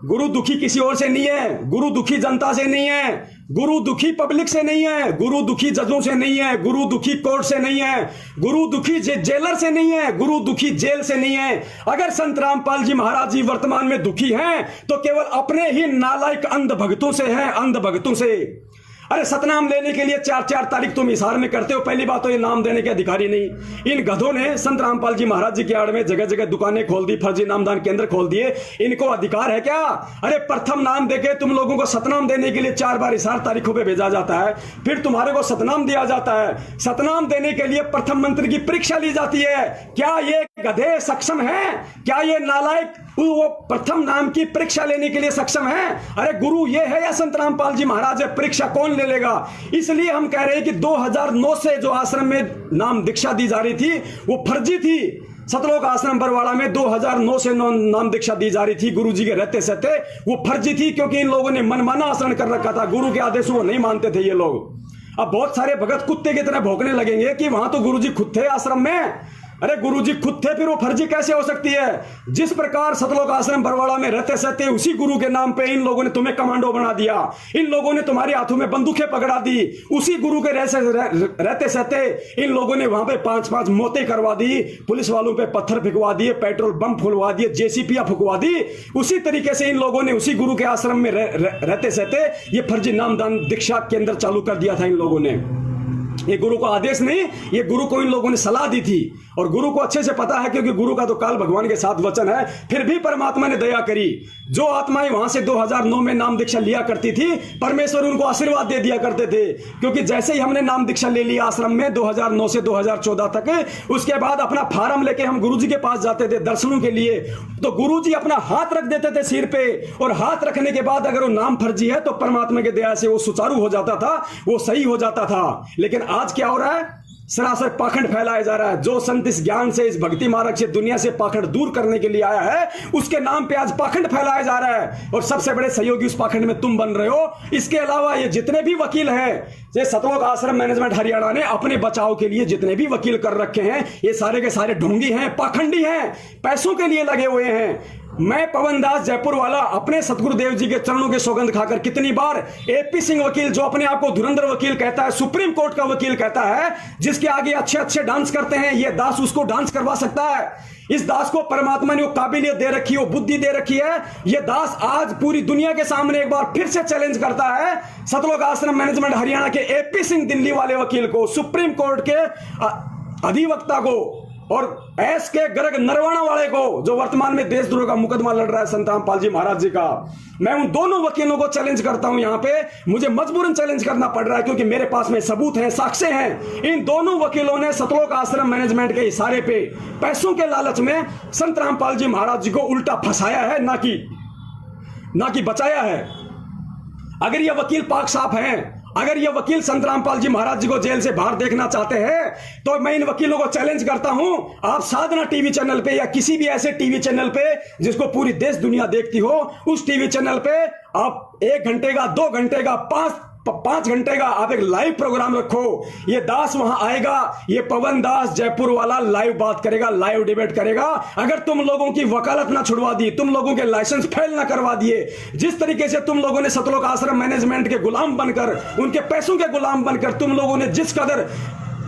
गुरु दुखी किसी और से नहीं है, गुरु दुखी जनता से नहीं है, गुरु दुखी पब्लिक से नहीं है, गुरु दुखी जजों से नहीं है, गुरु दुखी कोर्ट से नहीं है, गुरु दुखी जेलर से नहीं है, गुरु दुखी जेल से नहीं है। अगर संत रामपाल जी महाराज जी वर्तमान में दुखी हैं तो केवल अपने ही नालायक अंध भक्तों से हैं, अंध भक्तों से। अरे सतनाम लेने के लिए 4-4 तारीख तुम इशार में करते हो। पहली बात तो ये नाम देने के अधिकारी नहीं। इन गधों ने संत रामपाल जी महाराज जी के आड़ में जगह जगह दुकानें खोल दी, फर्जी नामदान केंद्र खोल दिए। इनको अधिकार है क्या? अरे प्रथम नाम देके तुम लोगों को सतनाम देने के लिए 4 बार इशार तारीखों पे भेजा जाता है, फिर तुम्हारे को सतनाम दिया जाता है। सतनाम देने के लिए प्रथम मंत्र की परीक्षा ली जाती है। क्या ये गधे सक्षम है? क्या ये नालायक वो प्रथम नाम की परीक्षा लेने के लिए सक्षम है? अरे गुरु ये है या संत रामपाल जी महाराज है? परीक्षा कौन ले लेगा? इसलिए हम कह रहे हैं कि 2009 से जो आश्रम में नाम दीक्षा दी जा रही थी वो फर्जी थी। सतलोक आश्रम बरवाड़ा में 2009 से नाम दीक्षा दी जा रही थी गुरु जी के रहते सहते, वो फर्जी थी क्योंकि इन लोगों ने मनमाना आचरण कर रखा था। गुरु के आदेशों को नहीं मानते थे ये लोग। अब बहुत सारे भगत कुत्ते की तरह भौंकने लगेंगे कि वहां तो गुरु जी खुद थे आश्रम में। अरे गुरुजी खुद थे, फिर वो फर्जी कैसे हो सकती है? जिस प्रकार सतलोक आश्रम बरवाड़ा में रहते सहते उसी गुरु के नाम पे इन लोगों ने तुम्हें कमांडो बना दिया, इन लोगों ने तुम्हारे हाथों में बंदूकें पकड़ा दी। उसी गुरु के रहते सहते इन लोगों ने वहां पे 5-5 मौतें करवा दी, पुलिस वालों पे पत्थर फेंकवा दिए, पेट्रोल बम फुलवा दिए, जेसीपीया फुकवा दी। उसी तरीके से इन लोगों ने उसी गुरु के आश्रम में रहते सहते ये फर्जी नामदान दीक्षा केंद्र चालू कर दिया था इन लोगों ने। ये गुरु को आदेश नहीं, ये गुरु को इन लोगों ने सलाह दी थी। और गुरु को अच्छे से पता है क्योंकि गुरु का तो काल भगवान के साथ वचन है। फिर भी परमात्मा ने दया करी। जो आत्माएं वहां से 2009 में नाम दीक्षा लिया करती थी, परमेश्वर उनको आशीर्वाद दे दिया करते थे। क्योंकि जैसे ही हमने नाम दीक्षा ले लिया आश्रम में 2009 से 2014 तक, उसके बाद अपना फार्म लेके हम गुरु जी के पास जाते थे दर्शनों के लिए, तो गुरु जी अपना हाथ रख देते थे सिर पे। और हाथ रखने के बाद अगर वो नाम फर्जी है तो परमात्मा की दया से वो सुचारू हो जाता था, वो सही हो जाता था। लेकिन आज क्या हो रहा है? सरासर पाखंड फैलाया जा रहा है। जो संत इस ज्ञान से, इस भक्ति मार्ग से दुनिया से पाखंड दूर करने के लिए आया है, उसके नाम पे आज पाखंड फैलाया जा रहा है। और सबसे बड़े सहयोगी उस पाखंड में तुम बन रहे हो। इसके अलावा ये जितने भी वकील हैं, ये सतलोक आश्रम मैनेजमेंट हरियाणा ने अपने बचाव के लिए जितने भी वकील कर रखे हैं, ये सारे के सारे ढोंगी हैं, पाखंडी हैं, पैसों के लिए लगे हुए हैं। मैं पवन दास जयपुर वाला अपने सतगुरुदेव जी के चरणों की सौगंध खाकर कितनी बार एपी सिंह वकील, जो अपने आप को धुरंधर वकील कहता है, सुप्रीम कोर्ट का वकील कहता है, जिसके आगे अच्छे अच्छे डांस करते हैं, ये दास उसको डांस करवा सकता है। इस दास को परमात्मा ने वो काबिलियत दे रखी है, वो बुद्धि दे रखी है। ये दास आज पूरी दुनिया के सामने एक बार फिर से चैलेंज करता है सतलोक आश्रम मैनेजमेंट हरियाणा के एपी सिंह दिल्ली वाले वकील को, सुप्रीम कोर्ट के अधिवक्ता को, और एस के गर्ग नरवाना वाले को, जो वर्तमान में देशद्रोह का मुकदमा लड़ रहा है संत रामपाल जी महाराज जी का। मैं उन दोनों वकीलों को चैलेंज करता हूं। यहां पे मुझे मजबूरन चैलेंज करना पड़ रहा है क्योंकि मेरे पास में सबूत हैं, साक्ष्य हैं। इन दोनों वकीलों ने सतलोक आश्रम मैनेजमेंट के इशारे पे पैसों के लालच में संत रामपाल जी महाराज जी को उल्टा फंसाया है, ना कि बचाया है। अगर ये वकील पाक साफ हैं, अगर ये वकील संत रामपाल जी महाराज जी को जेल से बाहर देखना चाहते हैं, तो मैं इन वकीलों को चैलेंज करता हूं, आप साधना टीवी चैनल पे या किसी भी ऐसे टीवी चैनल पे जिसको पूरी देश दुनिया देखती हो, उस टीवी चैनल पे आप 1 घंटे का, 2 घंटे का, 5 घंटे का आप एक लाइव प्रोग्राम रखो। ये दास वहां आएगा, ये पवन दास जयपुर वाला लाइव बात करेगा, लाइव डिबेट करेगा। अगर तुम लोगों की वकालत ना छुड़वा दी, तुम लोगों के लाइसेंस फेल ना करवा दिए, जिस तरीके से तुम लोगों ने सतलोक आश्रम मैनेजमेंट के गुलाम बनकर, उनके पैसों के गुलाम बनकर तुम लोगों ने जिस कदर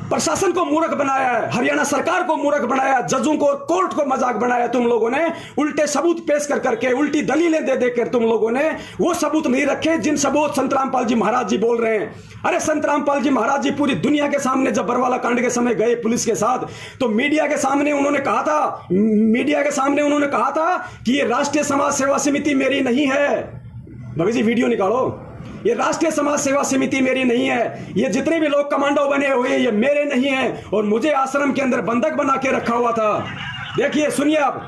प्रशासन को मूर्ख बनाया है, हरियाणा सरकार को मूर्ख बनाया, जजों को, कोर्ट को मजाक बनाया तुम लोगों ने, उल्टे सबूत पेश कर करके, उल्टी दलीलें दे देकर तुम लोगों ने वो सबूत नहीं रखे जिन सबूत संत रामपाल जी महाराज जी बोल रहे हैं। अरे संत रामपाल जी महाराज जी पूरी दुनिया के सामने जब बरवाला कांड के समय गए पुलिस के साथ, तो मीडिया के सामने उन्होंने कहा था कि ये राष्ट्रीय समाज सेवा समिति मेरी नहीं है। भगत जी वीडियो निकालो, ये राष्ट्रीय समाज सेवा समिति मेरी नहीं है, ये जितने भी लोग कमांडो बने हुए ये मेरे नहीं हैं, और मुझे आश्रम के अंदर बंधक बना के रखा हुआ था। देखिए, सुनिए आप।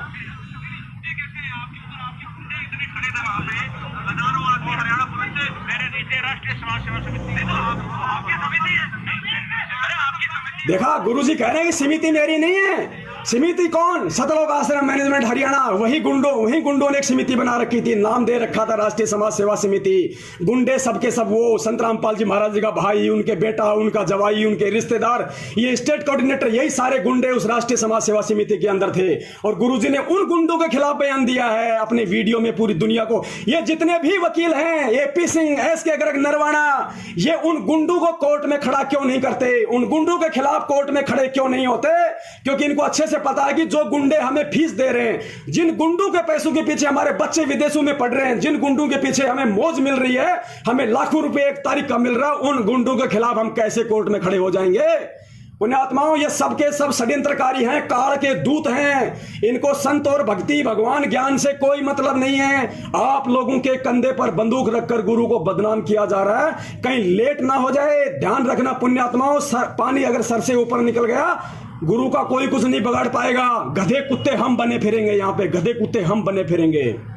देखा, गुरुजी कह रहे हैं कि समिति मेरी नहीं है। समिति कौन? सतलोक आश्रम मैनेजमेंट हरियाणा, वही गुंडों ने एक समिति बना रखी थी, नाम दे रखा था राष्ट्रीय समाज सेवा समिति। गुंडे सबके सब वो संत रामपाल जी महाराज जी का भाई, उनके बेटा, उनका जवाई, उनके रिश्तेदार, ये स्टेट कोऑर्डिनेटर, यही सारे गुंडे उस राष्ट्रीय समाज सेवा समिति के अंदर थे। और गुरुजी ने उन गुंडों के खिलाफ बयान दिया है अपने वीडियो में पूरी दुनिया को। ये जितने भी वकील हैं, AP सिंह, SK गर्ग, नरवाना, ये उन गुंडों को कोर्ट में खड़ा क्यों नहीं करते? उन गुंडों के खिलाफ कोर्ट में खड़े क्यों नहीं होते? क्योंकि इनको अच्छे से पता है कि जो गुंडे हमें फीस दे रहे हैं, जिन गुंडों के पैसों के पीछे हमारे बच्चे विदेशों में पढ़ रहे हैं, जिन गुंडों के पीछे हमें मौज मिल रही है, हमें लाखों रुपए एक तारीख का मिल रहा है, उन गुंडों के खिलाफ हम कैसे कोर्ट में खड़े हो जाएंगे? पुण्यात्माओं, ये सबके सब षड्यंत्रकारी हैं, काल के दूत हैं। इनको संत और भक्ति, भगवान, ज्ञान से कोई मतलब नहीं है। आप लोगों के कंधे पर बंदूक रखकर गुरु को बदनाम किया जा रहा है। कहीं लेट ना हो जाए, ध्यान रखना पुण्यात्माओं। पानी अगर सर से ऊपर निकल गया, गुरु का कोई कुछ नहीं बिगाड़ पाएगा। गधे कुत्ते हम बने फिरेंगे, यहाँ पे गधे कुत्ते हम बने फिरेंगे।